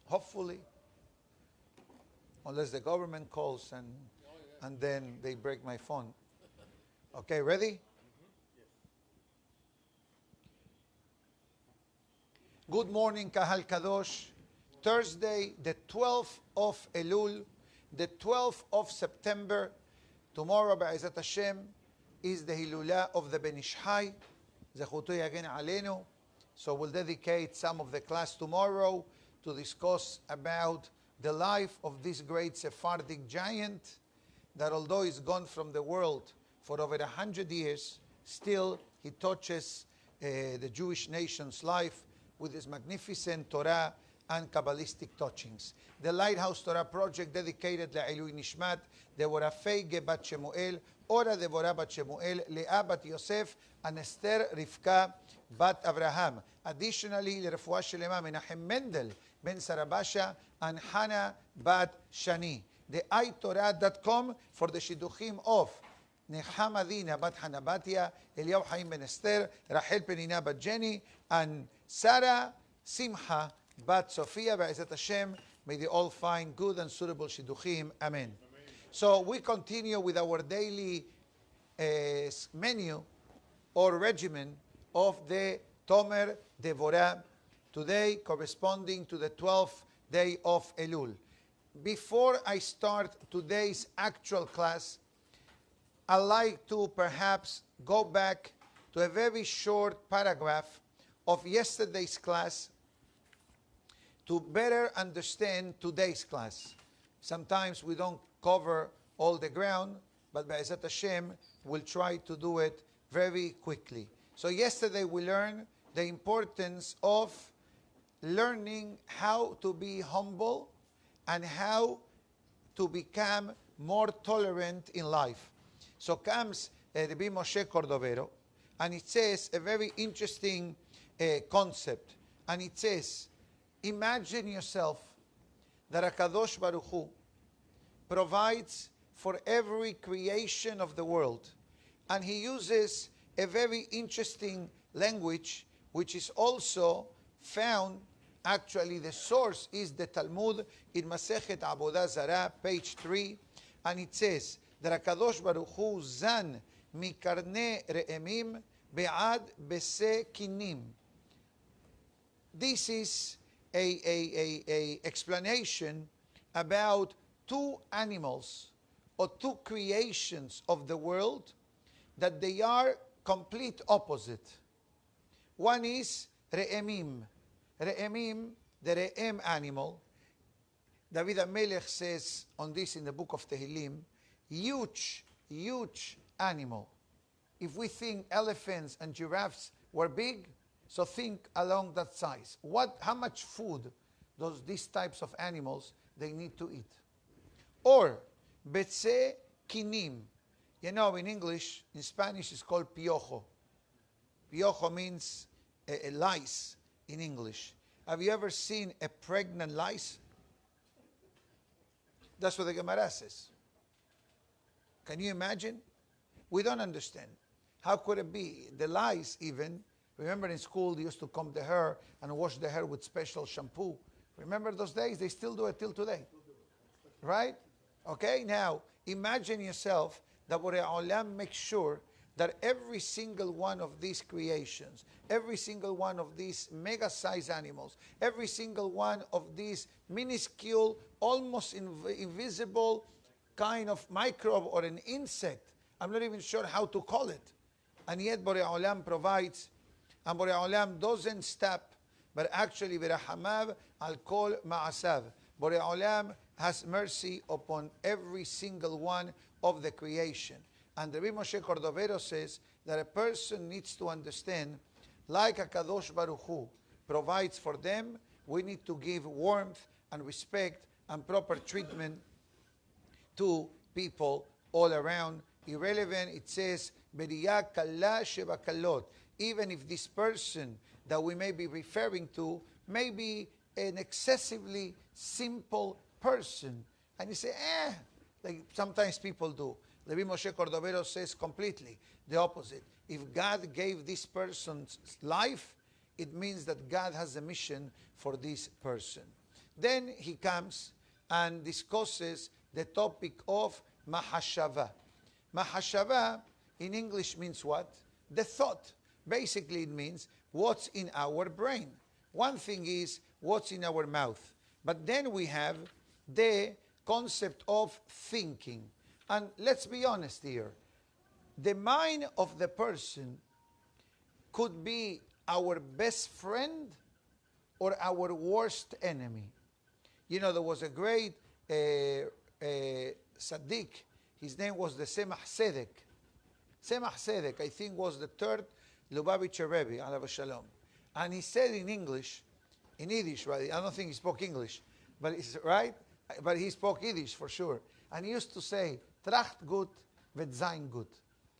hopefully, unless the government calls and then they break my phone. Okay, ready? Good morning, Kahal Kadosh. Thursday, the 12th of Elul, the 12th of September. Tomorrow, Ba'ezat Hashem, is the Hilulah of the Ben Ishai. Zechutu Yagen Alenu. So we'll dedicate some of the class tomorrow to discuss about the life of this great Sephardic giant that although he's gone from the world for over 100 years, still he touches the Jewish nation's life with his magnificent Torah and Kabbalistic touchings. The Lighthouse Torah Project dedicated Le'ilui Nishmat, Devorah Feige Bat Shemuel, Ora Devorah Bat Shemuel, Leah Bat Yosef, and Esther Rivka Bat Avraham. Additionally, L'Refuah Shelema Menachem Mendel Ben Sarabasha and Hannah Bat Shani. The iTorah.com for the Shidduchim of Nechama Dina Bat Hanabatia, Eliyahu Chaim Ben Esther, Rachel Penina Bat Jenny, and Sarah Simcha Bat Sophia. Be'ezat Hashem, may they all find good and suitable Shidduchim. Amen. So we continue with our daily menu or regimen of the Tomer Devorah, today corresponding to the 12th day of Elul. Before I start today's actual class, I'd like to perhaps go back to a very short paragraph of yesterday's class to better understand today's class. Sometimes we don't cover all the ground, but Be'ezat Hashem will try to do it very quickly. So yesterday we learned the importance of learning how to be humble and how to become more tolerant in life. So comes Rabbi Moshe Cordovero, and it says a very interesting concept. And it says, imagine yourself that HaKadosh Baruch Hu provides for every creation of the world. And he uses a very interesting language, which is also found, actually the source is the Talmud in Masechet Avodah Zarah, page 3, and it says that HaKadosh Baruch Hu zan mikarne re'emim be'ad bese kinim. This is a explanation about two animals or two creations of the world that they are complete opposite. One is re'emim. Re'emim, the re'em animal. David HaMelech says on this in the book of Tehillim, huge animal. If we think elephants and giraffes were big, so think along that size. How much food does these types of animals they need to eat? Or betse kinim. You know, in English, in Spanish, it's called piojo. Piojo means a lice in English. Have you ever seen a pregnant lice? That's what the Gemara says. Can you imagine? We don't understand. How could it be? The lice even, remember in school they used to comb the hair and wash the hair with special shampoo. Remember those days? They still do it till today. Right? Okay, now imagine yourself that Borei Olam makes sure that every single one of these creations, every single one of these mega-sized animals, every single one of these minuscule, almost invisible kind of microbe or an insect, I'm not even sure how to call it. And yet Borei Olam provides, and Borei Olam doesn't stop, but actually v'rahamav al kol ma'asav. Borei Olam has mercy upon every single one of the creation. And Rabbi Moshe Cordovero says that a person needs to understand, like HaKadosh Baruch Hu provides for them, we need to give warmth and respect and proper treatment to people all around. Irrelevant, it says, Beriyah kalla sheba kallot. Even if this person that we may be referring to may be an excessively simple person. And you say, like sometimes people do. Rabbi Moshe Cordovero says completely the opposite. If God gave this person's life, it means that God has a mission for this person. Then he comes and discusses the topic of mahashava. Mahashava in English means what? The thought. Basically it means what's in our brain. One thing is what's in our mouth. But then we have the concept of thinking. And let's be honest here. The mind of the person could be our best friend or our worst enemy. You know, there was a great Tzaddik. His name was the Tzemach Tzedek. Tzemach Tzedek, I think, was the third Lubavitcher Rebbe, alav shalom. And he said in English, in Yiddish, right? I don't think he spoke English, but it's right. But he spoke Yiddish for sure. And he used to say, "Tracht gut, vet sein gut."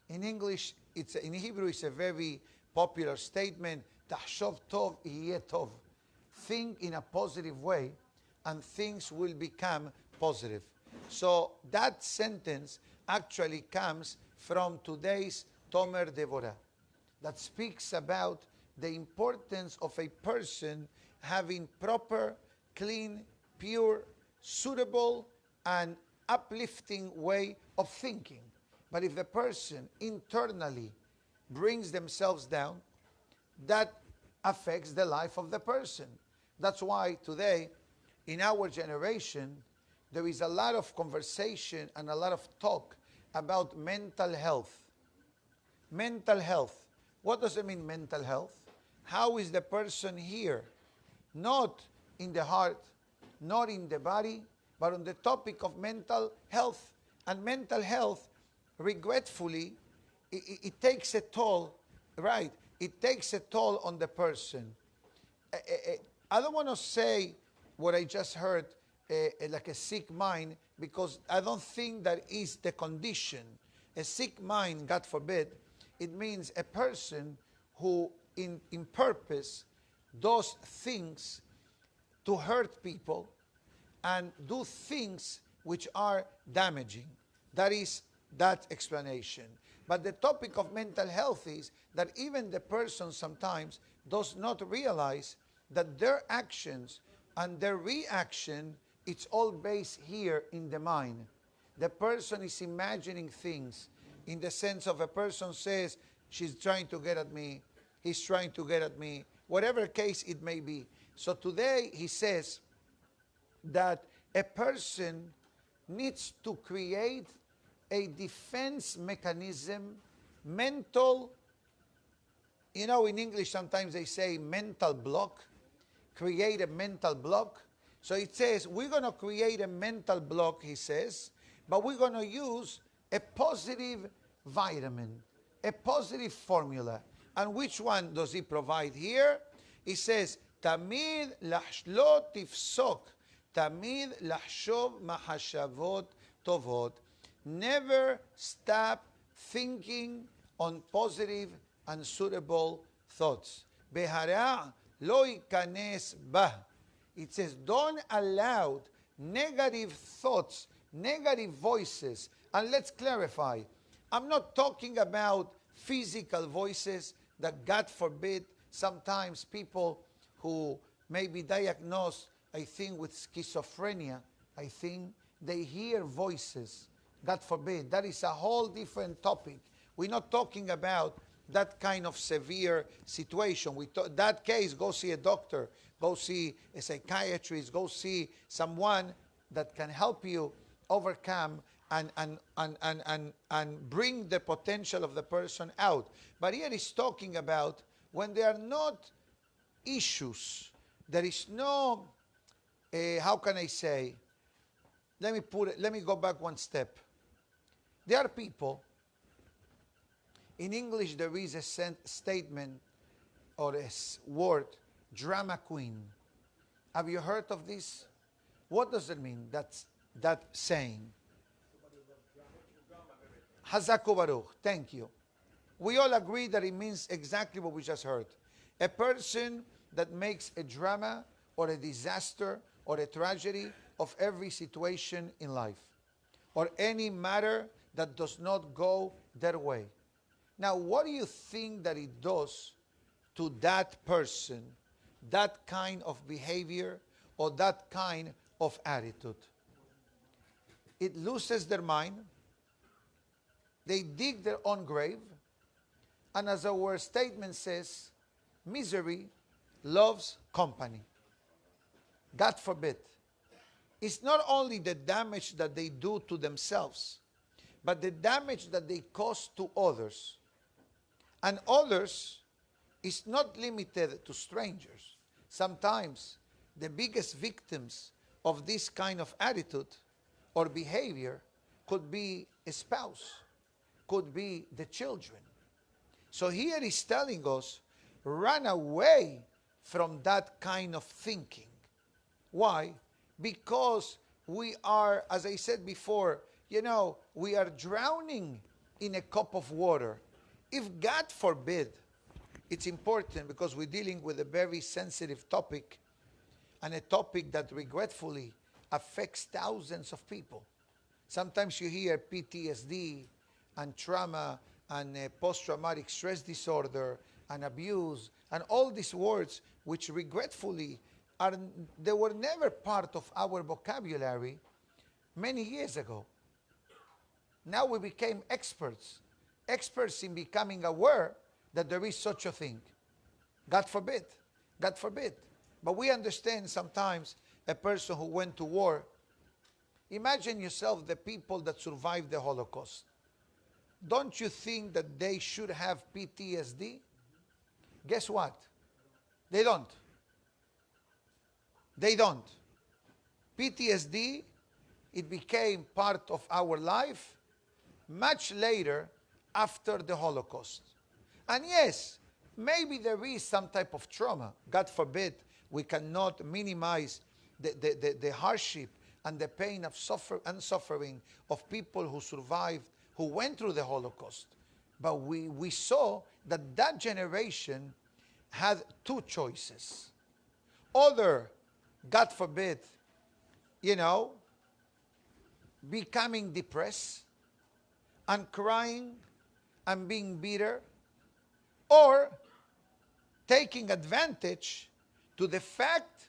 In English, in Hebrew, it's a very popular statement. Tachshov tov, yeh tov. Think in a positive way, and things will become positive. So that sentence actually comes from today's Tomer Devorah, that speaks about the importance of a person having proper, clean, pure, suitable, and uplifting way of thinking. But if the person internally brings themselves down, that affects the life of the person. That's why today, in our generation, there is a lot of conversation and a lot of talk about mental health. Mental health. What does it mean, mental health? How is the person here? Not in the heart, not in the body, but on the topic of mental health. And mental health, regretfully, it takes a toll, right? It takes a toll on the person. I don't want to say what I just heard, like a sick mind, because I don't think that is the condition. A sick mind, God forbid, it means a person who in purpose does things to hurt people and do things which are damaging. That is that explanation. But the topic of mental health is that even the person sometimes does not realize that their actions and their reaction, it's all based here in the mind. The person is imagining things in the sense of a person says, she's trying to get at me, he's trying to get at me, whatever case it may be. So today he says that a person needs to create a defense mechanism, mental, you know, in English sometimes they say mental block, create a mental block. So it says, we're going to create a mental block, he says, but we're going to use a positive vitamin, a positive formula. And which one does he provide here? He says, Tamid lo tifsok, Tamid lahshov mahashavot tovot. Never stop thinking on positive and suitable thoughts. Behara lo ikanes bah. It says, don't allow negative thoughts, negative voices. And let's clarify. I'm not talking about physical voices that, God forbid, sometimes people who may be diagnosed, I think, with schizophrenia, I think they hear voices. God forbid. That is a whole different topic. We're not talking about that kind of severe situation. That case, go see a doctor, go see a psychiatrist, go see someone that can help you overcome and bring the potential of the person out. But here he's talking about when there are not issues, there is no, how can I say, let me go back one step. There are people, in English there is a statement or a word, drama queen. Have you heard of this? What does it mean, that saying? Hazaku Baruch, thank you. We all agree that it means exactly what we just heard. A person that makes a drama or a disaster or a tragedy of every situation in life, or any matter that does not go their way. Now, what do you think that it does to that person, that kind of behavior, or that kind of attitude. It loses their mind. They dig their own grave. And as our statement says, misery loves company. God forbid. It's not only the damage that they do to themselves, but the damage that they cause to others. And others is not limited to strangers. Sometimes the biggest victims of this kind of attitude or behavior could be a spouse, could be the children. So here he's telling us, run away from that kind of thinking. Why? Because we are, as I said before, we are drowning in a cup of water. If God forbid, it's important because we're dealing with a very sensitive topic, and a topic that regretfully affects thousands of people. Sometimes you hear PTSD and trauma and post-traumatic stress disorder and abuse and all these words which regretfully they were never part of our vocabulary many years ago. Now we became experts in becoming aware that there is such a thing. God forbid. God forbid. But we understand sometimes a person who went to war. Imagine yourself the people that survived the Holocaust. Don't you think that they should have PTSD? Guess what? They don't. They don't. PTSD, it became part of our life much later after the Holocaust. And yes, maybe there is some type of trauma. God forbid, we cannot minimize the hardship and the pain of suffering of people who survived, who went through the Holocaust. But we saw that generation had two choices. Either, God forbid, becoming depressed and crying and being bitter, or taking advantage to the fact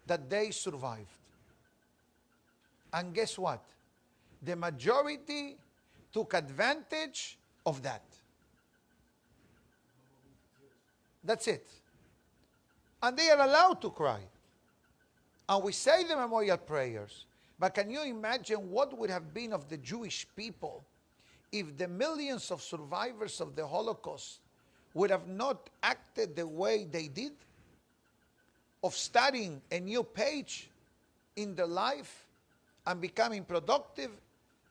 that they survived. And guess what? The majority took advantage of that. That's it. And they are allowed to cry. And we say the memorial prayers. But can you imagine what would have been of the Jewish people if the millions of survivors of the Holocaust would have not acted the way they did? Of studying a new page in their life and becoming productive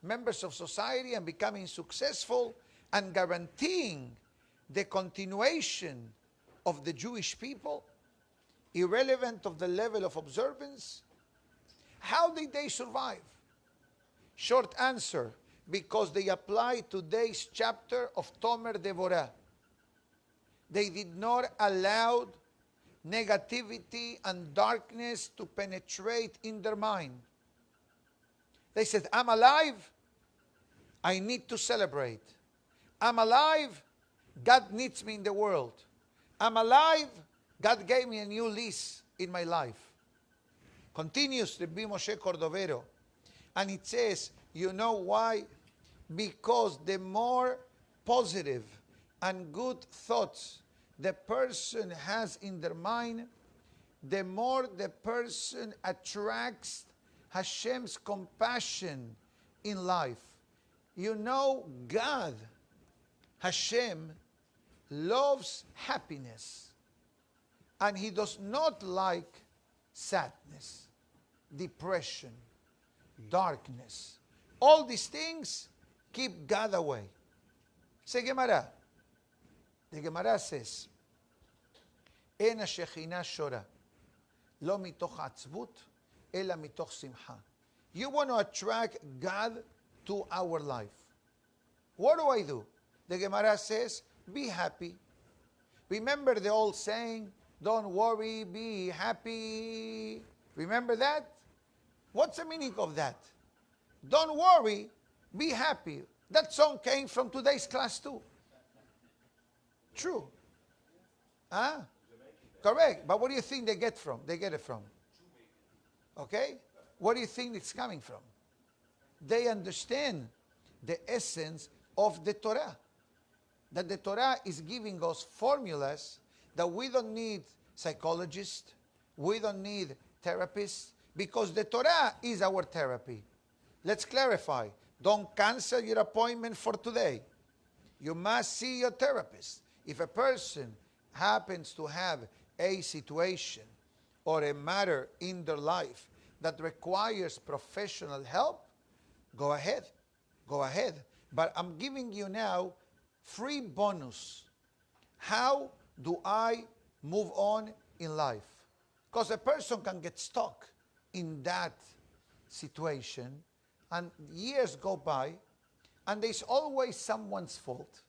members of society and becoming successful and guaranteeing the continuation of the Jewish people, irrelevant of the level of observance. How did they survive? Short answer, because they applied today's chapter of Tomer Devorah. They did not allow negativity and darkness to penetrate in their mind. They said, I'm alive, I need to celebrate. I'm alive, God needs me in the world. I'm alive, God gave me a new lease in my life. Continues Rabbi Moshe Cordovero. And it says, you know why? Because the more positive and good thoughts the person has in their mind, the more the person attracts Hashem's compassion in life. You know, God, Hashem, loves happiness. And He does not like sadness, depression, darkness. All these things keep God away. Say Gemara. The Gemara says, "En השכינה shora, lo mitoch עצבות, ela mitoch simcha." You want to attract God to our life. What do? The Gemara says, be happy. Remember the old saying, don't worry, be happy. Remember that? What's the meaning of that? Don't worry, be happy. That song came from today's class too. True. Huh? Correct. But what do you think they get it from? Okay? Where do you think it's coming from? They understand the essence of the Torah. That the Torah is giving us formulas that we don't need psychologists, we don't need therapists, because the Torah is our therapy. Let's clarify. Don't cancel your appointment for today. You must see your therapist. If a person happens to have a situation or a matter in their life that requires professional help, go ahead. Go ahead. But I'm giving you now free bonus. How do I move on in life? Because a person can get stuck in that situation and years go by and there's always someone's fault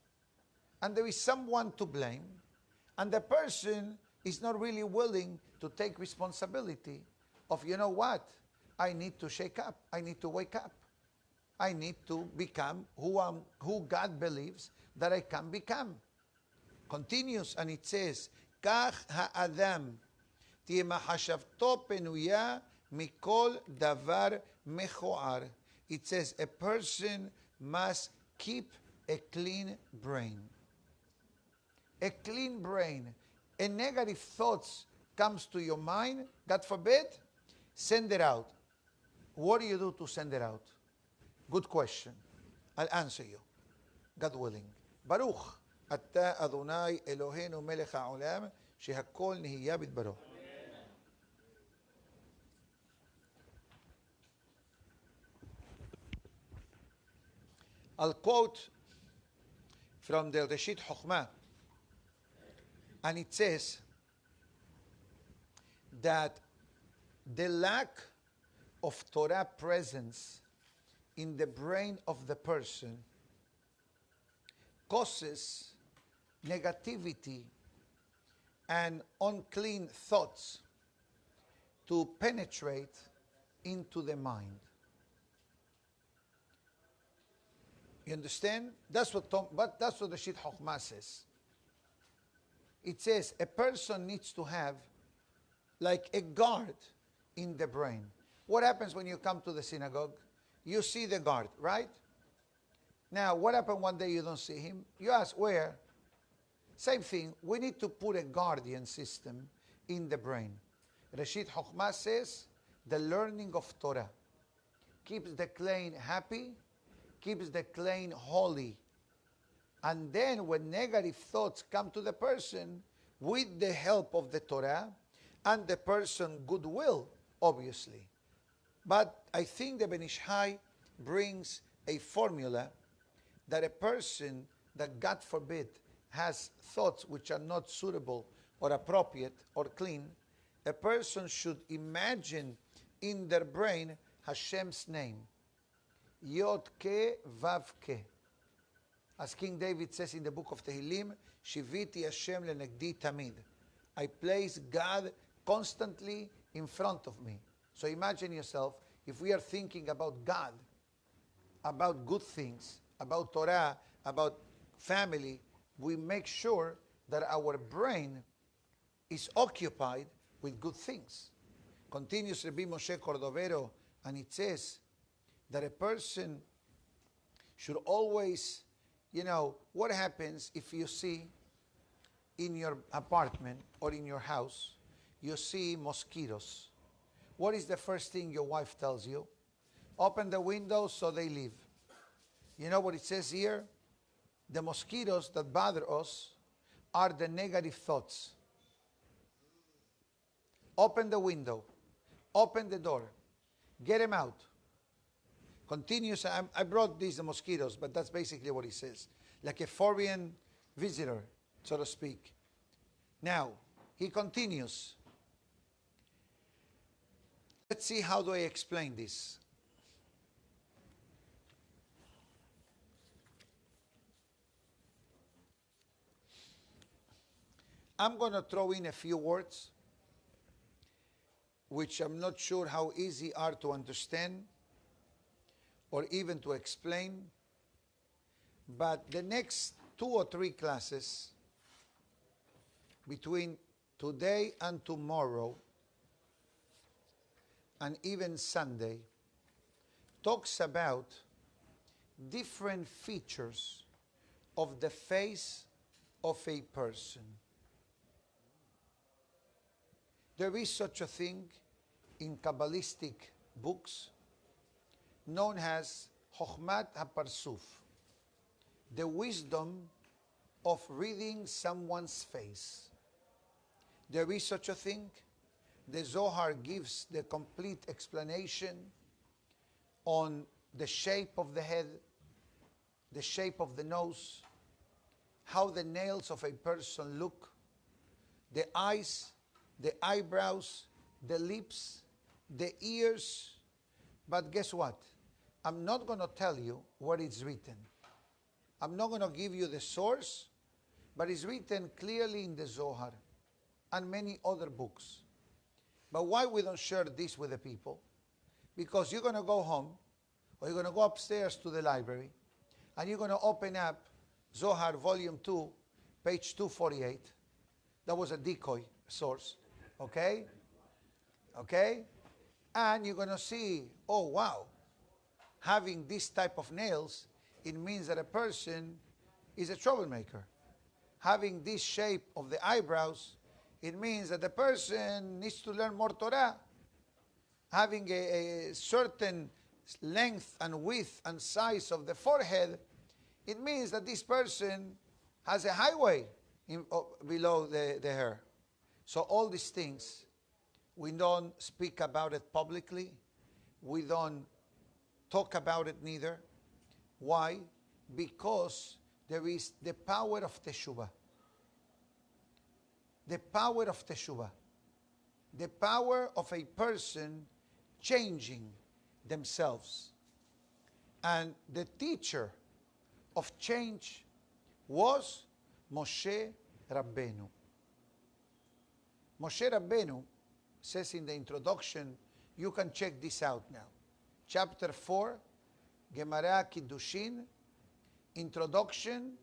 and there is someone to blame and the person is not really willing to take responsibility of, you know what, I need to shake up, I need to wake up. I need to become who God believes that I can become. Continues and it says, Kach ha'adam tihye mahashavto penuya mikol davar mechoar. It says a person must keep a clean brain. A clean brain. A negative thoughts comes to your mind, God forbid, send it out. What do you do to send it out? Good question. I'll answer you. God willing. Baruch אתה אדוני אלוהינו מלך העולם שהכל נהיה בדברו. I'll quote from the Reshit Chokhmah, and it says that the lack of Torah presence in the brain of the person causes negativity and unclean thoughts to penetrate into the mind. You understand? That's what the Reshit Chokhmah says. It says a person needs to have like a guard in the brain. What happens when you come to the synagogue? You see the guard, right? Now, what happened one day you don't see him? You ask, where? Same thing. We need to put a guardian system in the brain. Reshit Chokhmah says, the learning of Torah keeps the clay happy, keeps the clay holy. And then when negative thoughts come to the person, with the help of the Torah, and the person goodwill, obviously. But I think the Ben Ish Hai brings a formula that a person that, God forbid, has thoughts which are not suitable or appropriate or clean, a person should imagine in their brain Hashem's name. Yod Ke Vav Ke. As King David says in the book of Tehillim, Shiviti Hashem lenegdi tamid. I place God constantly in front of me. So imagine yourself, if we are thinking about God, about good things, about Torah, about family, we make sure that our brain is occupied with good things. Continues Rabbi Moshe Cordovero, and it says that a person should always, what happens if you see in your apartment or in your house, you see mosquitoes. What is the first thing your wife tells you? Open the windows so they leave. You know what it says here? The mosquitoes that bother us are the negative thoughts. Open the window. Open the door. Get them out. Continues. I brought these the mosquitoes, but that's basically what he says. Like a foreign visitor, so to speak. Now, he continues. Let's see how do I explain this. I'm going to throw in a few words which I'm not sure how easy are to understand or even to explain. But the next 2 or 3 classes between today and tomorrow, and even Sunday talks about different features of the face of a person. There is such a thing in Kabbalistic books known as Chokhmat HaParsuf, the wisdom of reading someone's face. There is such a thing. The Zohar gives the complete explanation on the shape of the head, the shape of the nose, how the nails of a person look, the eyes, the eyebrows, the lips, the ears. But guess what? I'm not going to tell you what it's written. I'm not going to give you the source, but it's written clearly in the Zohar and many other books. But why we don't share this with the people? Because you're going to go home, or you're going to go upstairs to the library, and you're going to open up Zohar Volume 2, page 248. That was a decoy source. Okay? Okay? And you're going to see, oh wow, having this type of nails, it means that a person is a troublemaker. Having this shape of the eyebrows, it means that the person needs to learn more Torah. Having a certain length and width and size of the forehead, it means that this person has a highway below the hair. So all these things, we don't speak about it publicly. We don't talk about it neither. Why? Because there is the power of Teshuvah. The power of Teshuvah. The power of a person changing themselves. And the teacher of change was Moshe Rabbeinu. Moshe Rabbeinu says in the introduction, you can check this out now. Chapter 4, Gemara Kiddushin, introduction,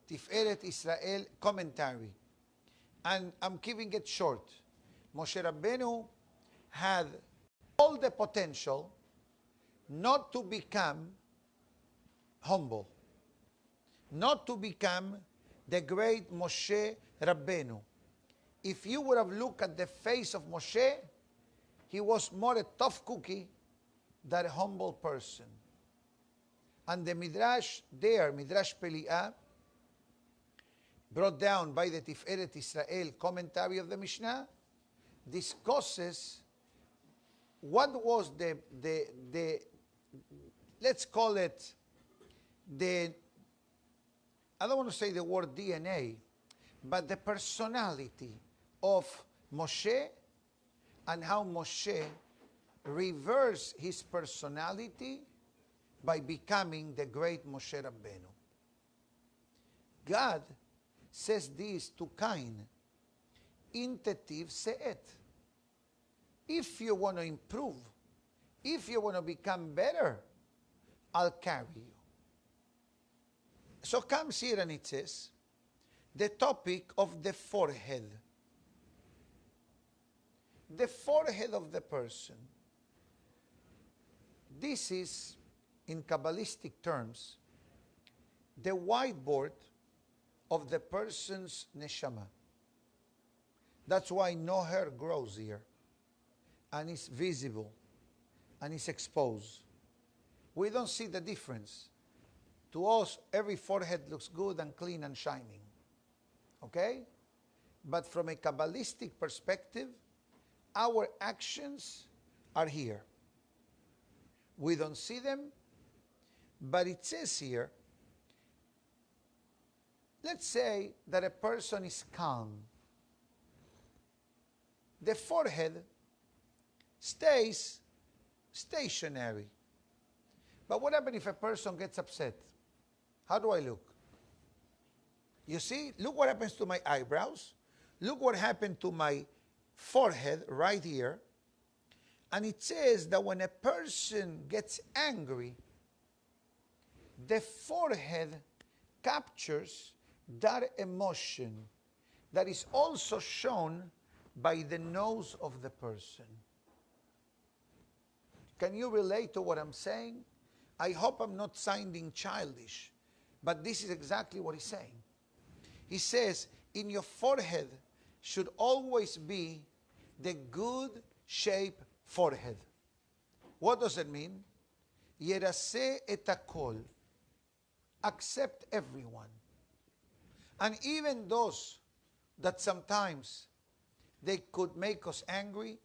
Tiferet Israel, commentary. And I'm keeping it short. Moshe Rabbeinu had all the potential not to become humble, not to become the great Moshe Rabbeinu. If you would have looked at the face of Moshe, he was more a tough cookie than a humble person. And the Midrash there, Midrash Peli'ah, brought down by the Tiferet Israel commentary of the Mishnah, discusses what was the let's call it the, I don't want to say the word DNA, but the personality of Moshe and how Moshe reversed his personality by becoming the great Moshe Rabbeinu. God says this to Cain, intetiv se'et. If you want to improve, if you want to become better, I'll carry you. So comes here and it says, the topic of the forehead. The forehead of the person. This is, in Kabbalistic terms, the whiteboard of the person's neshama. That's why no hair grows here, and it's visible, and it's exposed. We don't see the difference. To us, every forehead looks good and clean and shining. Okay? But from a Kabbalistic perspective, our actions are here. We don't see them, but it says here, let's say that a person is calm. The forehead stays stationary. But what happens if a person gets upset? How do I look? You see, look what happens to my eyebrows. Look what happened to my forehead right here. And it says that when a person gets angry, the forehead captures that emotion that is also shown by the nose of the person. Can you relate to what I'm saying? I hope I'm not sounding childish, but this is exactly what he's saying. He says, in your forehead should always be the good shaped forehead. What does it mean? Yerase et hakol. Accept everyone. And even those that sometimes they could make us angry,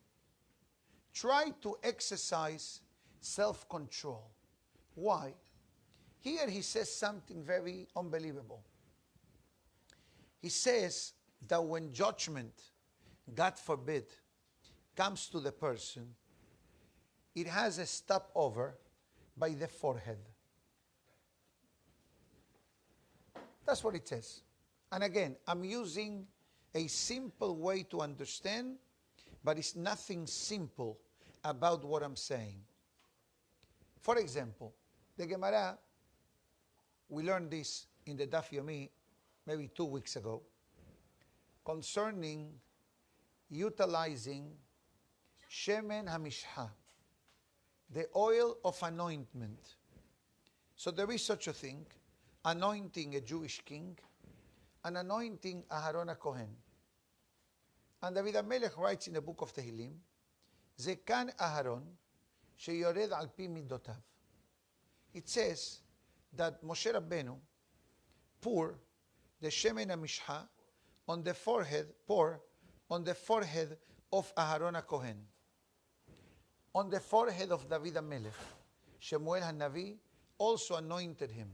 try to exercise self-control. Why? Here he says something very unbelievable. He says that when judgment, God forbid, comes to the person, it has a stopover by the forehead. That's what it says. And again, I'm using a simple way to understand, but it's nothing simple about what I'm saying. For example, the Gemara, we learned this in the Daf Yomi maybe 2 weeks ago, concerning utilizing Shemen HaMishha, the oil of anointment. So there is such a thing, anointing a Jewish king, and anointing Aharon HaKohen. And David HaMelech writes in the book of Tehillim, Zekan Aharon sheyored al pi midotav. It says that Moshe Rabbeinu pour the Shemen HaMishha on the forehead, on the forehead of Aharon HaKohen, on the forehead of David HaMelech. Shemuel HaNavi also anointed him.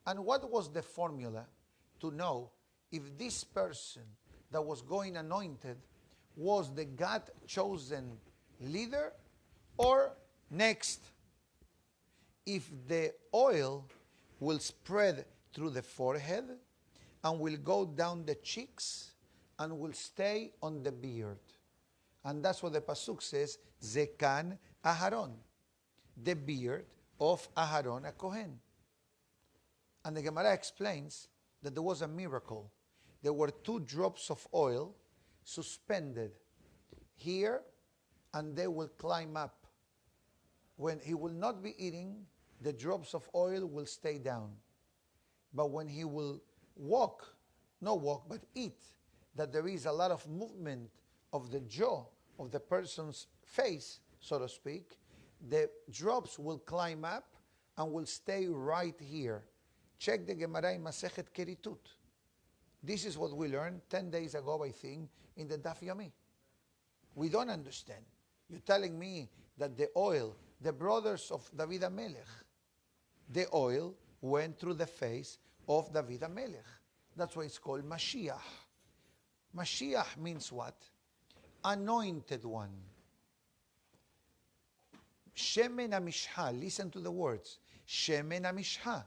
And what was the formula to know if this person that was going anointed was the God-chosen leader or next? If the oil will spread through the forehead and will go down the cheeks and will stay on the beard. And that's what the Pasuk says, Zekan Aharon, the beard of Aharon HaKohen. And the Gemara explains that there was a miracle. There were 2 drops of oil suspended here, and they will climb up. When he will not be eating, the drops of oil will stay down. But when he will eat, that there is a lot of movement of the jaw of the person's face, so to speak, the drops will climb up and will stay right here. Check the Gemara in Masechet Keritut. This is what we learned 10 days ago, I think, in the Daf Yomi. We don't understand. You're telling me that the oil, the brothers of David HaMelech, the oil went through the face of David HaMelech. That's why it's called Mashiach. Mashiach means what? Anointed one. Shemen HaMishha, listen to the words. Shemen HaMishha,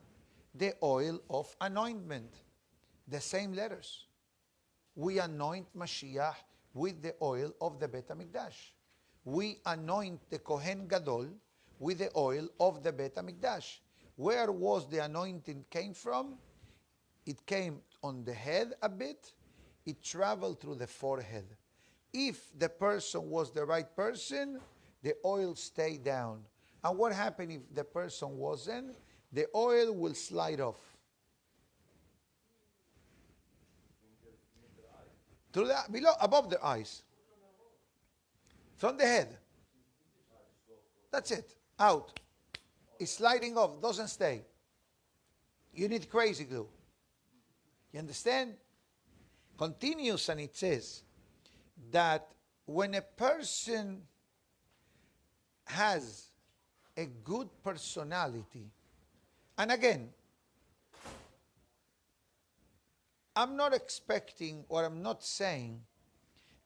the oil of anointment. The same letters. We anoint Mashiach with the oil of the Bet HaMikdash. We anoint the Kohen Gadol with the oil of the Bet HaMikdash. Where was the anointing came from? It came on the head a bit. It traveled through the forehead. If the person was the right person, the oil stayed down. And what happened if the person wasn't? The oil will slide off. Through the, below, above the eyes. From the head. That's it. Out. It's sliding off, doesn't stay. You need crazy glue. You understand? Continues, and it says that when a person has a good personality, and again, I'm not expecting, or I'm not saying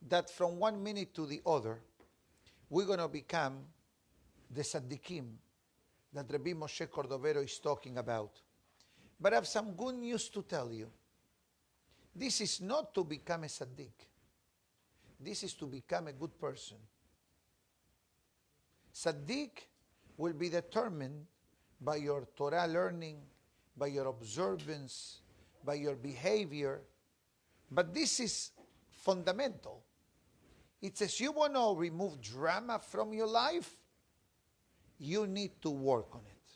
that from 1 minute to the other, we're going to become the Saddiqim that Rabbi Moshe Cordovero is talking about. But I have some good news to tell you. This is not to become a Saddiq. This is to become a good person. Saddiq will be determined by your Torah learning, by your observance, by your behavior. But this is fundamental. It says you want to remove drama from your life, you need to work on it.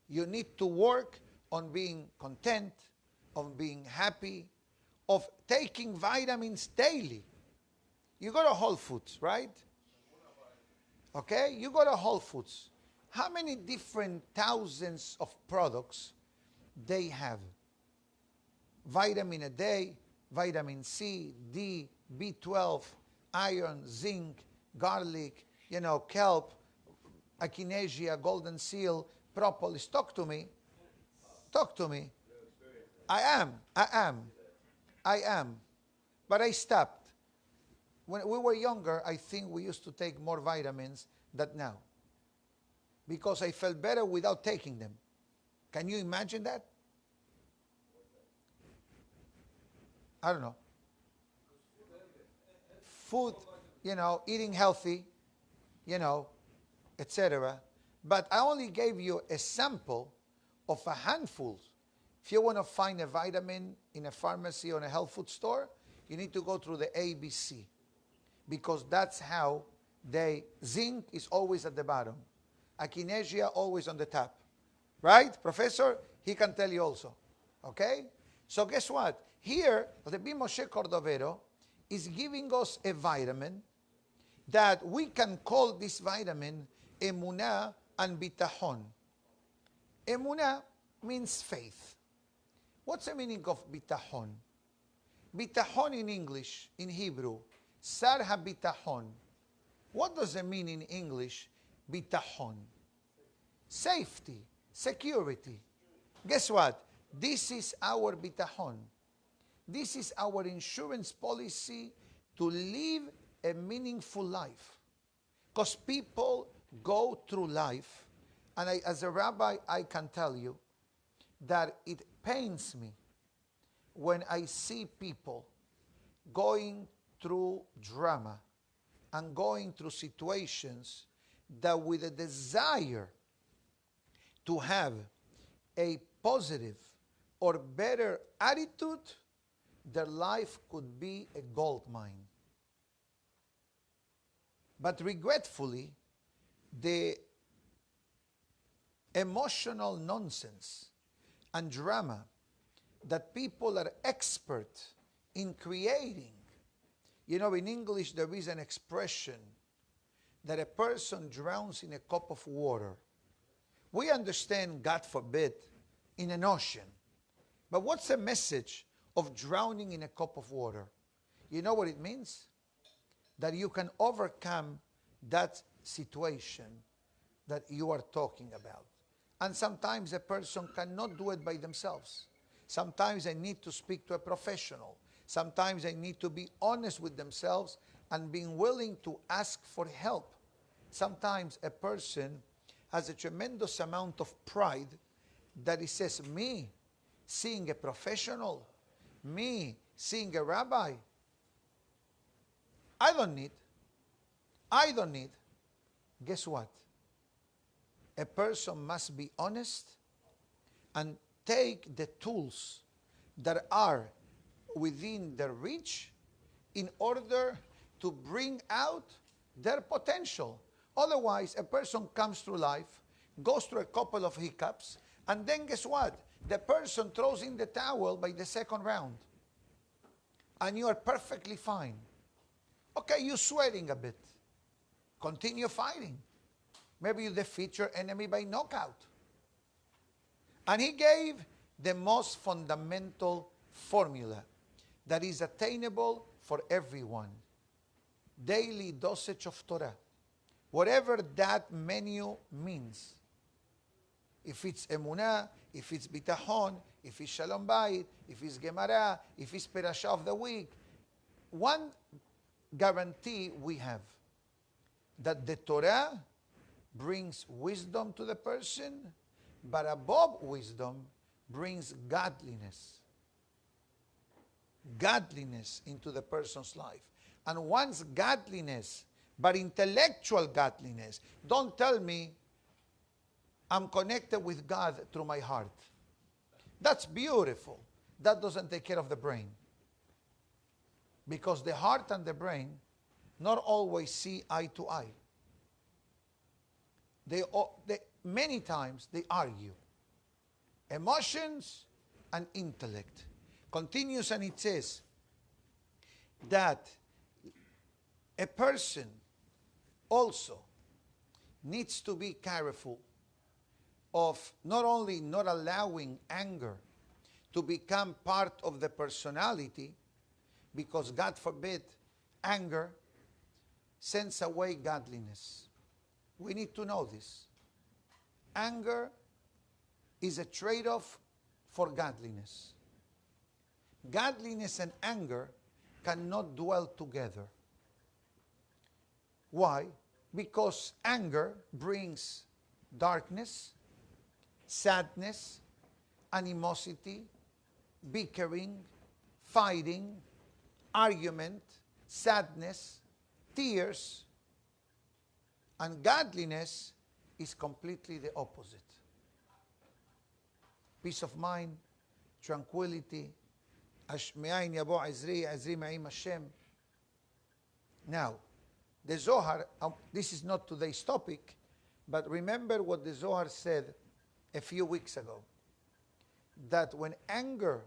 You need to work on being content, on being happy, of taking vitamins daily. You go to Whole Foods, right? Okay? You go to Whole Foods. How many different thousands of products they have? Vitamin a day, vitamin C, D, B12, iron, zinc, garlic, kelp, echinacea, golden seal, propolis. Talk to me. Talk to me. I am. But I stopped. When we were younger, I think we used to take more vitamins than now. Because I felt better without taking them. Can you imagine that? I don't know. Food, eating healthy, etc. But I only gave you a sample of a handful. If you want to find a vitamin in a pharmacy or a health food store, you need to go through the ABC. Because that's how zinc is always at the bottom. Echinacea always on the top. Right, Professor? He can tell you also. Okay? So guess what? Here, Rabbi Moshe Cordovero is giving us a vitamin that we can call this vitamin Emunah and Bitachon. Emunah means faith. What's the meaning of Bitachon? Bitachon in English, in Hebrew, Sar HaBitachon. What does it mean in English, Bitachon? Safety, security. Guess what? This is our Bitachon. This is our insurance policy to live a meaningful life. Because people go through life, and as a rabbi, I can tell you that it pains me when I see people going through drama and going through situations that with a desire to have a positive or better attitude, their life could be a gold mine. But regretfully, the emotional nonsense and drama that people are expert in creating. In English there is an expression that a person drowns in a cup of water. We understand, God forbid, in an ocean. But what's the message of drowning in a cup of water? You know what it means? That you can overcome that situation that you are talking about. And sometimes a person cannot do it by themselves. Sometimes they need to speak to a professional. Sometimes they need to be honest with themselves and being willing to ask for help. Sometimes a person has a tremendous amount of pride that he says, me seeing a professional, me seeing a rabbi, I don't need. Guess what? A person must be honest and take the tools that are within their reach in order to bring out their potential. Otherwise, a person comes through life, goes through a couple of hiccups, and then guess what? The person throws in the towel by the second round. And you are perfectly fine. Okay, you're sweating a bit. Continue fighting. Maybe you defeat your enemy by knockout. And he gave the most fundamental formula that is attainable for everyone. Daily dosage of Torah. Whatever that menu means. If it's Emunah, if it's Bitachon, if it's Shalom Bayit, if it's Gemara, if it's Perashah of the week. One guarantee we have, that the Torah brings wisdom to the person, but above wisdom brings godliness. Godliness into the person's life. And once godliness, but intellectual godliness, don't tell me I'm connected with God through my heart. That's beautiful. That doesn't take care of the brain. Because the heart and the brain not always see eye to eye. Many times they argue. Emotions and intellect. Continues and it says that a person also needs to be careful of not only not allowing anger to become part of the personality, because God forbid, anger sends away godliness. We need to know this. Anger is a trade-off for godliness. Godliness and anger cannot dwell together. Why? Because anger brings darkness, sadness, animosity, bickering, fighting, argument, sadness, tears, and godliness is completely the opposite. Peace of mind, tranquility, now, the Zohar, this is not today's topic, but remember what the Zohar said a few weeks ago, that when anger,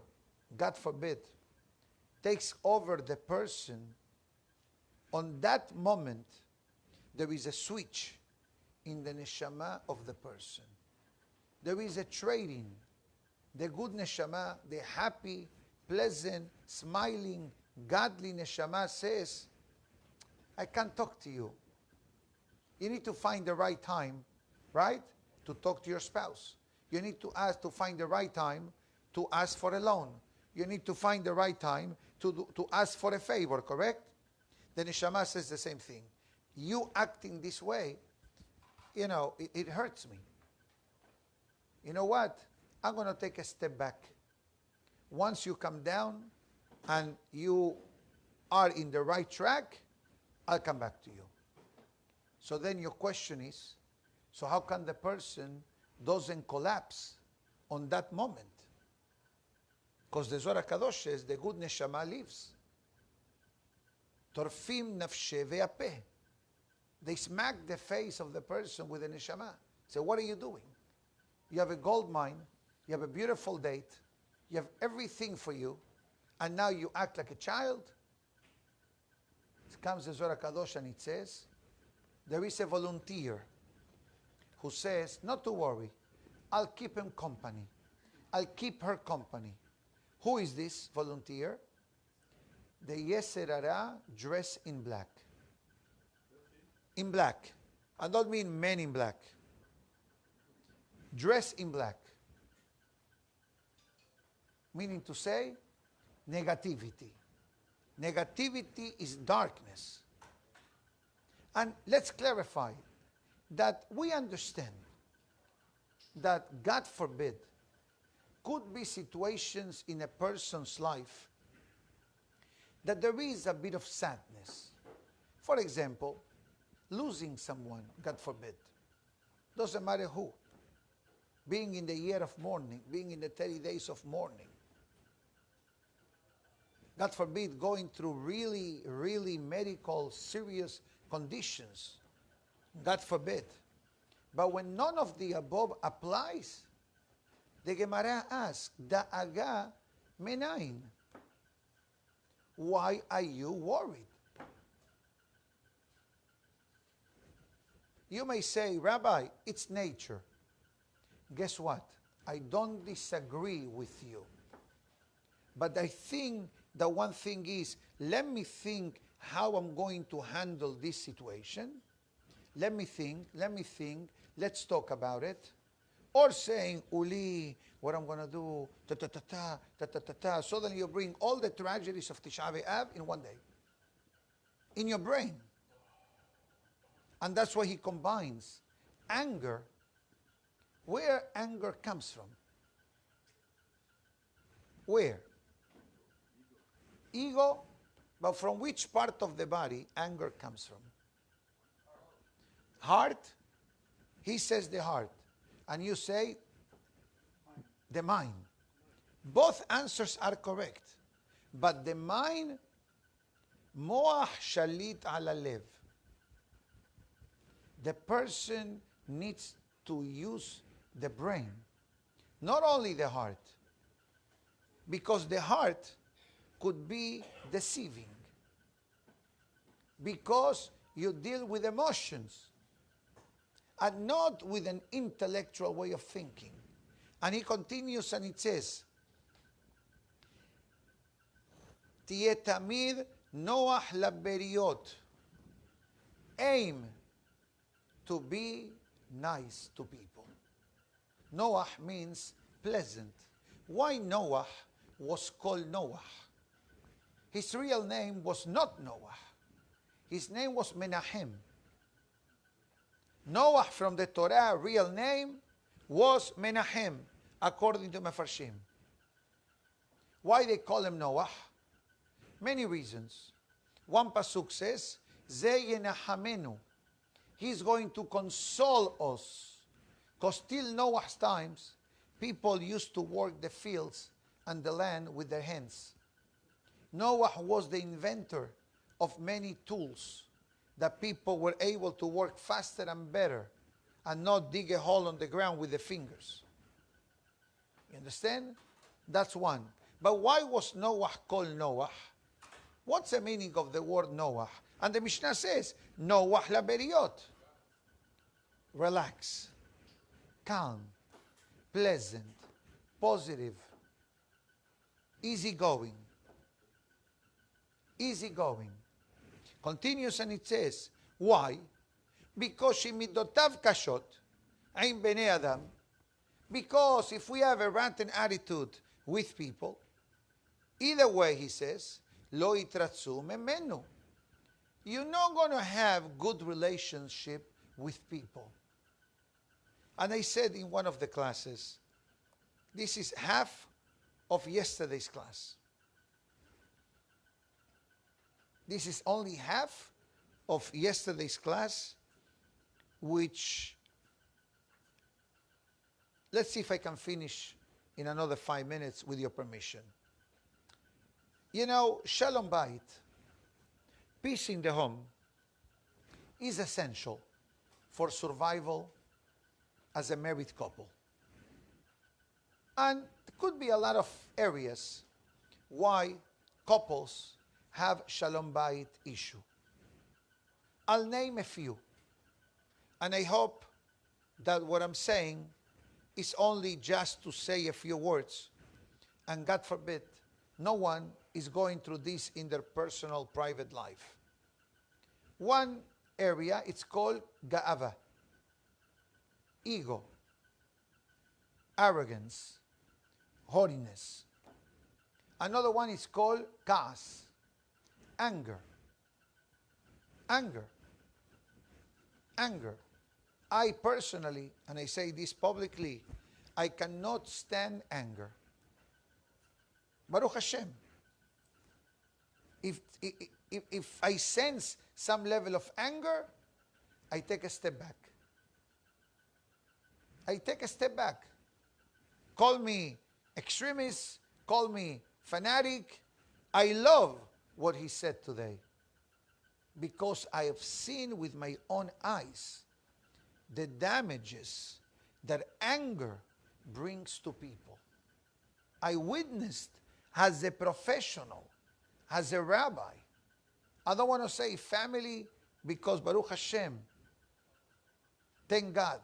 God forbid, takes over the person, on that moment, there is a switch in the neshama of the person. There is a trading. The good neshama, the happy, pleasant, smiling, godly neshama says, I can't talk to you. You need to find the right time, right, to talk to your spouse. You need to find the right time to ask for a loan. You need to find the right time to ask for a favor, correct? The neshama says the same thing. You acting this way, it hurts me. You know what? I'm going to take a step back. Once you come down and you are in the right track, I'll come back to you. So then your question is, so how can the person doesn't collapse on that moment? Because the Zohar HaKadosh says the good neshama lives. Torfim nafshe ve'apeh. They smack the face of the person with the neshama. Say, what are you doing? You have a gold mine, you have a beautiful date, you have everything for you, and now you act like a child? It comes the Zohar HaKadosh and it says, there is a volunteer who says, not to worry, I'll keep him company. I'll keep her company. Who is this volunteer? The Yetzer Hara dressed in black. In black. I don't mean men in black. Dress in black. Meaning to say, negativity. Negativity is darkness. And let's clarify that we understand that, God forbid, could be situations in a person's life that there is a bit of sadness. For example, losing someone, God forbid. Doesn't matter who. Being in the year of mourning, being in the 30 days of mourning. God forbid, going through really, really medical, serious conditions. God forbid. But when none of the above applies, the Gemara asks, Da'aga menayin. Why are you worried? You may say, Rabbi, it's nature. Guess what? I don't disagree with you. But I think that one thing is, let me think how I'm going to handle this situation. Let me think, let's talk about it. Or saying, Uli, what I'm going to do, ta-ta-ta-ta. Suddenly you bring all the tragedies of Tisha B'Av in one day. In your brain. And that's why he combines anger. Where anger comes from? Where? Ego. But from which part of the body anger comes from? Heart? He says the heart. And you say the mind. Both answers are correct. But the mind, moach shalit ala lev. The person needs to use the brain, not only the heart, because the heart could be deceiving, because you deal with emotions and not with an intellectual way of thinking. And he continues and it says, תהיה תמיד נוח לבריות. Aim to be nice to people. Noah means pleasant. Why Noah was called Noah? His real name was not Noah. His name was Menahem. Noah from the Torah real name was Menahem, according to Mefarshim. Why they call him Noah? Many reasons. One pasuk says, Ze yenahamenu. He's going to console us. Because till Noah's times, people used to work the fields and the land with their hands. Noah was the inventor of many tools that people were able to work faster and better and not dig a hole on the ground with the fingers. You understand? That's one. But why was Noah called Noah? What's the meaning of the word Noah? And the Mishnah says, Noah laberiot. Relax, calm, pleasant, positive, easygoing. Easygoing. Continues and it says, why? Because shemidotav kashot, ein bnei adam. Because if we have a rotten attitude with people, either way, he says, lo yitratzu memenu. You're not going to have good relationship with people. And I said in one of the classes, this is half of yesterday's class. This is only half of yesterday's class, which, let's see if I can finish in another 5 minutes with your permission. You know, Shalom Bayit, peace in the home, is essential for survival as a married couple. And there could be a lot of areas why couples have Shalom Bayit issue. I'll name a few. And I hope that what I'm saying is only just to say a few words. And God forbid, no one is going through this in their personal, private life. One area, it's called Ga'ava. Ego. Arrogance. Haughtiness. Another one is called Kaas. Anger. Anger. Anger. I personally, and I say this publicly, I cannot stand anger. Baruch Hashem. If I sense some level of anger, I take a step back. I take a step back. Call me extremist, call me fanatic. I love what he said today because I have seen with my own eyes the damages that anger brings to people. I witnessed as a professional, as a rabbi. I don't want to say family because Baruch Hashem, thank God.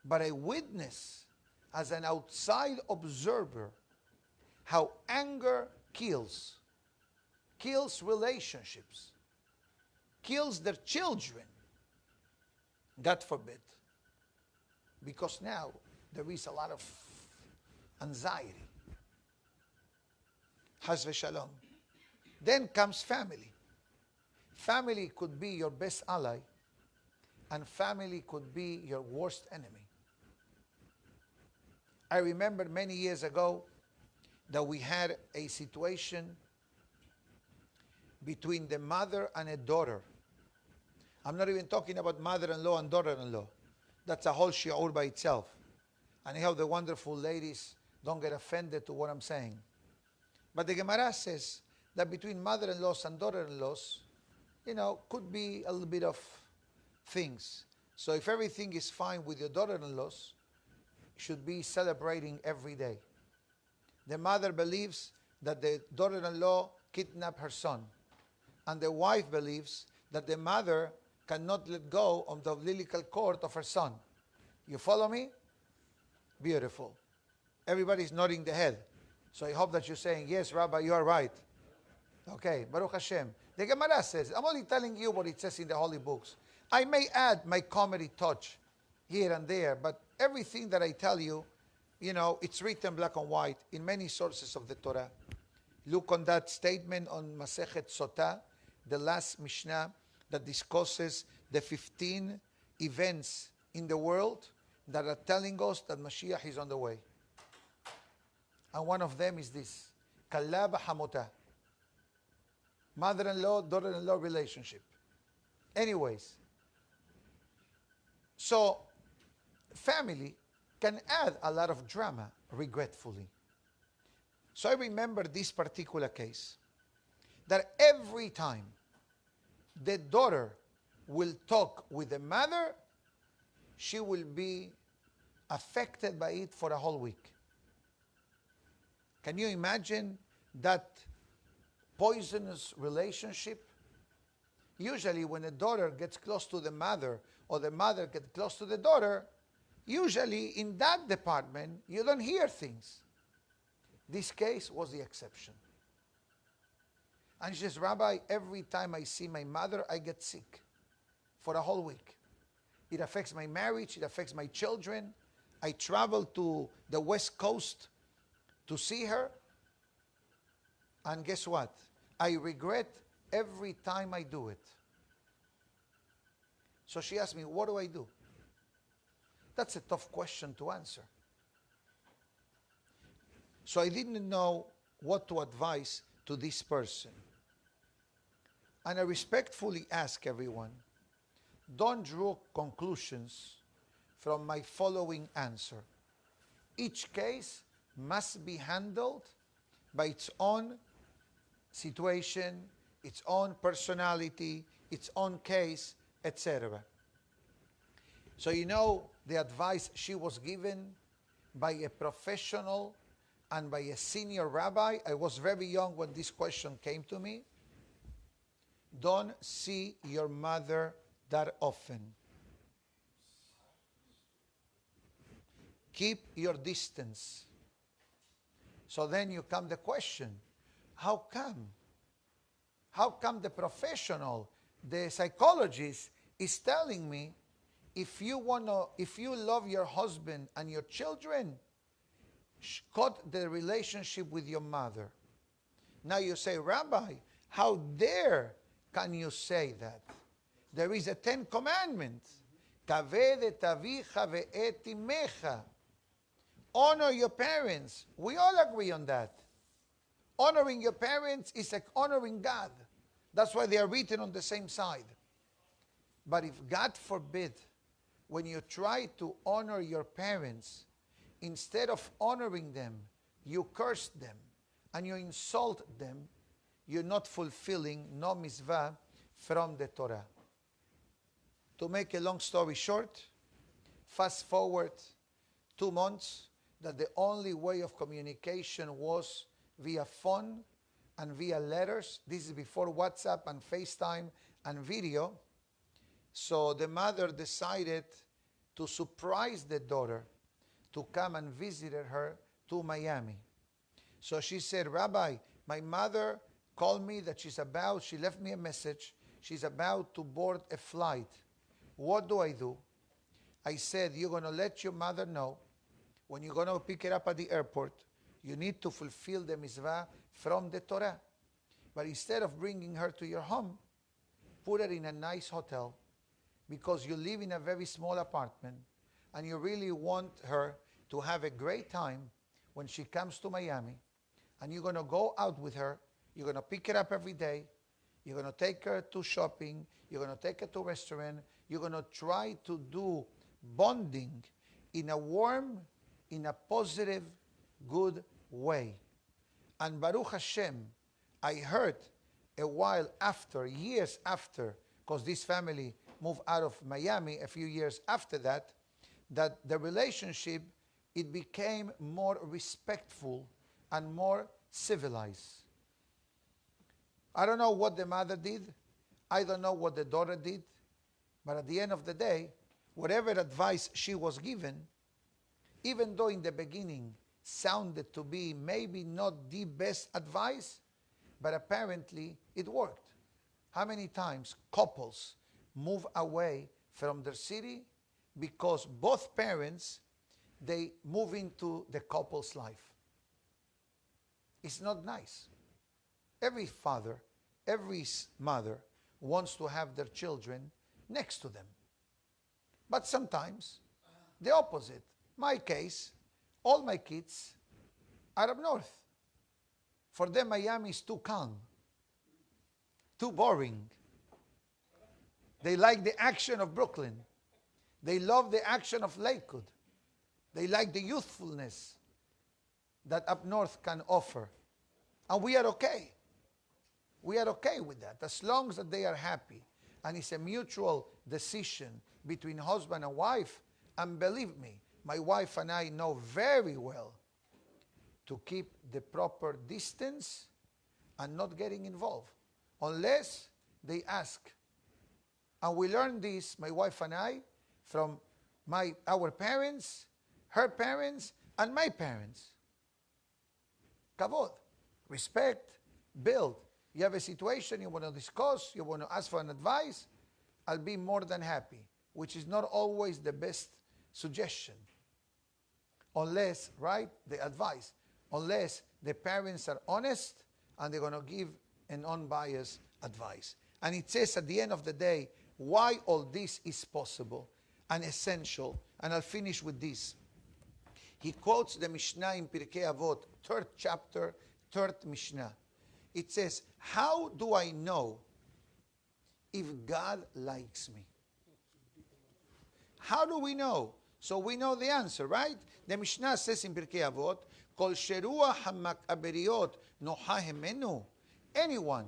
But I witnessed as an outside observer how anger kills relationships, kills their children. God forbid. Because now there is a lot of anxiety. Chas v'shalom. Then comes family. Family could be your best ally, and family could be your worst enemy. I remember many years ago that we had a situation between the mother and a daughter. I'm not even talking about mother-in-law and daughter-in-law. That's a whole shi'ur by itself. And I hope the wonderful ladies don't get offended to what I'm saying. But the Gemara says that between mother-in-laws and daughter-in-laws, could be a little bit of things. So if everything is fine with your daughter-in-laws, should be celebrating every day. The mother believes that the daughter-in-law kidnapped her son. And the wife believes that the mother cannot let go of the umbilical cord of her son. You follow me? Beautiful. Everybody's nodding the head. So I hope that you're saying, yes, Rabbi, you are right. Okay, Baruch Hashem. The Gemara says, I'm only telling you what it says in the holy books. I may add my comedy touch here and there, but everything that I tell you, it's written black and white in many sources of the Torah. Look on that statement on Masechet Sotah, the last Mishnah that discusses the 15 events in the world that are telling us that Mashiach is on the way. And one of them is this, Kala b'hamotah. Mother-in-law, daughter-in-law relationship. Anyways, so family can add a lot of drama, regretfully. So I remember this particular case, that every time the daughter will talk with the mother, she will be affected by it for a whole week. Can you imagine that poisonous relationship? Usually when a daughter gets close to the mother or the mother gets close to the daughter, usually in that department you don't hear things. This case was the exception. And she says, Rabbi, every time I see my mother, I get sick for a whole week. It affects my marriage, it affects my children. I travel to the West Coast to see her. And guess what? I regret every time I do it. So she asked me, what do I do? That's a tough question to answer. So I didn't know what to advise to this person. And I respectfully ask everyone, don't draw conclusions from my following answer. Each case must be handled by its own situation, its own personality, its own case, etc. So the advice she was given by a professional and by a senior rabbi. I was very young when this question came to me. Don't see your mother that often. Keep your distance. So then you come the question, how come? How come the professional, the psychologist is telling me if you love your husband and your children, cut the relationship with your mother. Now you say, Rabbi, how dare can you say that? There is a 10 commandments. Kaved et avicha ve'et imecha. Honor your parents. We all agree on that. Honoring your parents is like honoring God. That's why they are written on the same side. But if God forbid, when you try to honor your parents, instead of honoring them, you curse them and you insult them, you're not fulfilling no mitzvah from the Torah. To make a long story short, fast forward 2 months, that the only way of communication was via phone and via letters. This is before WhatsApp and FaceTime and video. So the mother decided to surprise the daughter to come and visit her to Miami. So she said, Rabbi, my mother called me that she left me a message. She's about to board a flight. What do I do? I said, you're going to let your mother know when you're going to pick her up at the airport, you need to fulfill the mitzvah from the Torah. But instead of bringing her to your home, put her in a nice hotel because you live in a very small apartment and you really want her to have a great time when she comes to Miami. And you're going to go out with her. You're going to pick her up every day. You're going to take her to shopping. You're going to take her to a restaurant. You're going to try to do bonding in a warm, in a positive, good way. And Baruch Hashem, I heard a while after, years after, because this family moved out of Miami a few years after that, that the relationship, it became more respectful and more civilized. I don't know what the mother did. I don't know what the daughter did. But at the end of the day, whatever advice she was given, even though in the beginning sounded to be maybe not the best advice, but apparently it worked. How many times couples move away from their city because both parents, they move into the couple's life? It's not nice. Every father, every mother wants to have their children next to them. But sometimes the opposite. My case, all my kids are up north. For them, Miami is too calm, too boring. They like the action of Brooklyn. They love the action of Lakewood. They like the youthfulness that up north can offer. And we are okay. We are okay with that, as long as they are happy. And it's a mutual decision between husband and wife. And believe me, my wife and I know very well to keep the proper distance and not getting involved, unless they ask. And we learned this, my wife and I, from our parents, her parents, and my parents. Kavod, respect, build. You have a situation you want to discuss, you want to ask for an advice, I'll be more than happy, which is not always the best suggestion. Unless, right, the advice, unless the parents are honest and they're going to give an unbiased advice. And it says at the end of the day, why all this is possible and essential. And I'll finish with this. He quotes the Mishnah in Pirkei Avot, 3rd chapter, 3rd Mishnah. It says, how do I know if God likes me? How do we know? So we know the answer, right? The Mishnah says in Pirkei Avot, Kol sheruach hamakaberiot noha hemenu. Anyone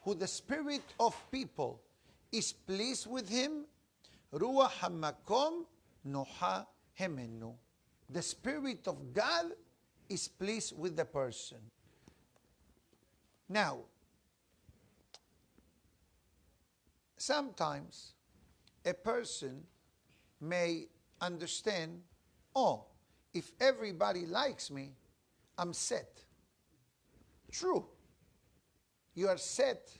who the spirit of people is pleased with him, ruach hamakom noha hemenu. The spirit of God is pleased with the person. Now, sometimes a person may understand, oh, if everybody likes me, I'm set. True. You are set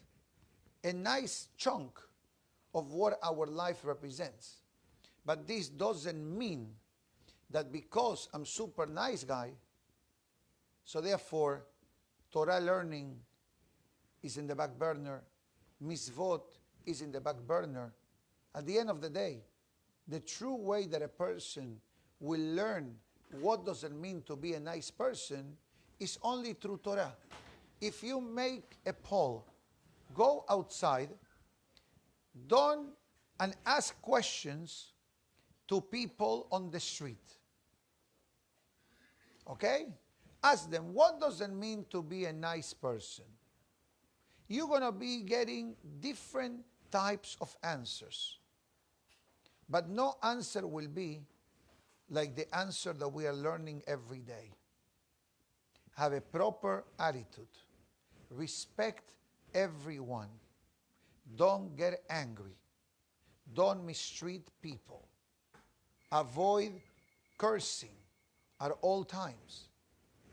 a nice chunk of what our life represents. But this doesn't mean that because I'm super nice guy, so therefore Torah learning is in the back burner, mitzvot is in the back burner. At the end of the day, the true way that a person will learn what does it mean to be a nice person is only through Torah. If you make a poll, go outside, don't and ask questions to people on the street. Okay? Ask them, what does it mean to be a nice person? You're going to be getting different types of answers. But no answer will be like the answer that we are learning every day. Have a proper attitude. Respect everyone. Don't get angry. Don't mistreat people. Avoid cursing at all times.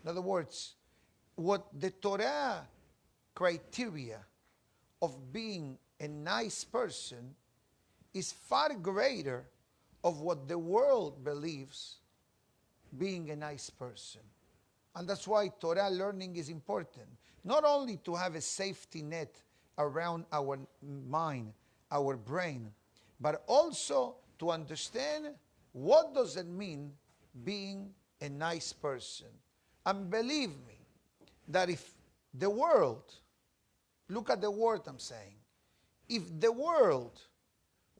In other words, what the Torah criteria of being a nice person is far greater of what the world believes being a nice person. And that's why Torah learning is important. Not only to have a safety net around our mind, our brain, but also to understand what does it mean being a nice person. And believe me, that if the world, look at the word I'm saying, if the world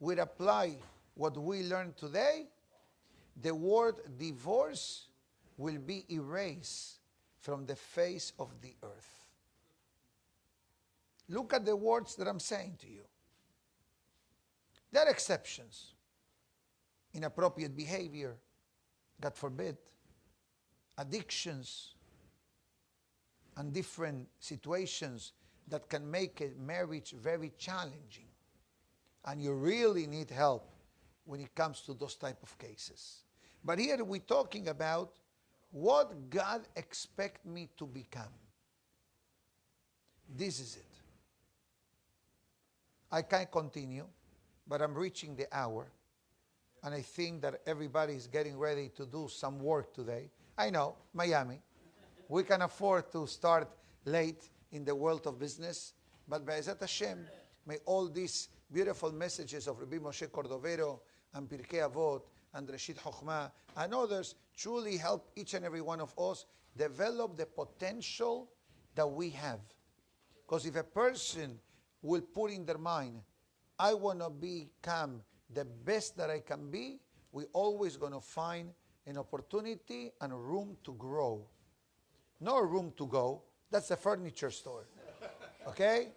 would apply what we learned today, the word divorce will be erased from the face of the earth. Look at the words that I'm saying to you. There are exceptions. Inappropriate behavior, God forbid, addictions, and different situations that can make a marriage very challenging. And you really need help when it comes to those type of cases. But here we're talking about what God expects me to become. This is it. I can't continue, but I'm reaching the hour. And I think that everybody is getting ready to do some work today. I know, Miami. We can afford to start late in the world of business. But Be'ezat Hashem, may all these beautiful messages of Rabbi Moshe Cordovero and Pirkei Avot and Reshit Chochmah and others truly help each and every one of us develop the potential that we have. Because if a person will put in their mind, I want to become the best that I can be, we're always going to find an opportunity and a room to grow. Not a room to go. That's a furniture store. Okay?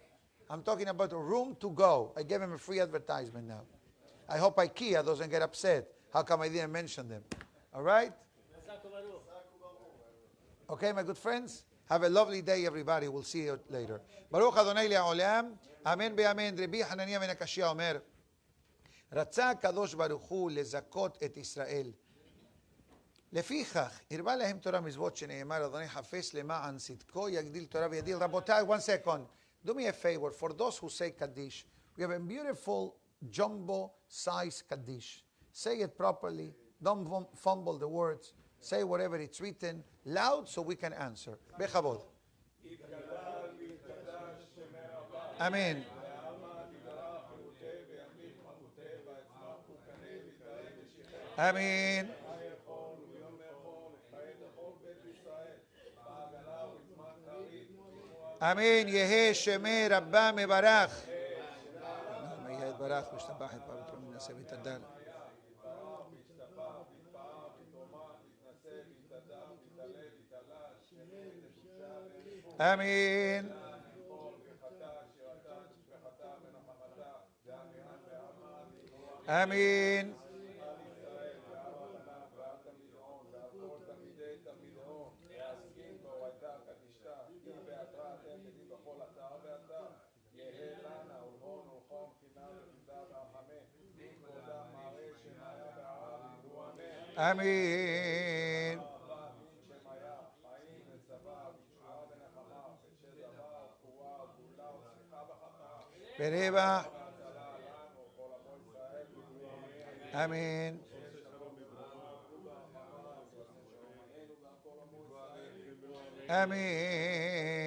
I'm talking about a room to go. I gave him a free advertisement now. I hope IKEA doesn't get upset. How come I didn't mention them? All right? Okay, my good friends? Have a lovely day, everybody. We'll see you later. ברוך אדוני לעולם, אמן באמן. רבי חנניה בן הקשיא אומר, רצה הקדוש ברוך הוא לזכות את ישראל. לפיכך, הרבה להם תורה מצוות שנאמר, אדוני חפש למען צדקו, יגדיל תורה וידיל. רבותיי, 1 second. Do me a favor, for those who say Kaddish, we have a beautiful jumbo size Kaddish. Say it properly. Don't fumble the words. Say whatever it's written loud so we can answer. Bechavod. Amen. Amen. Amen. Yehe Shemeh Rabba Mebarach. May יתברך וישתבח את פאבו תרום ונעשה ויתהדר. Amen. Amen. Amen. Bereba. Amen. Amen.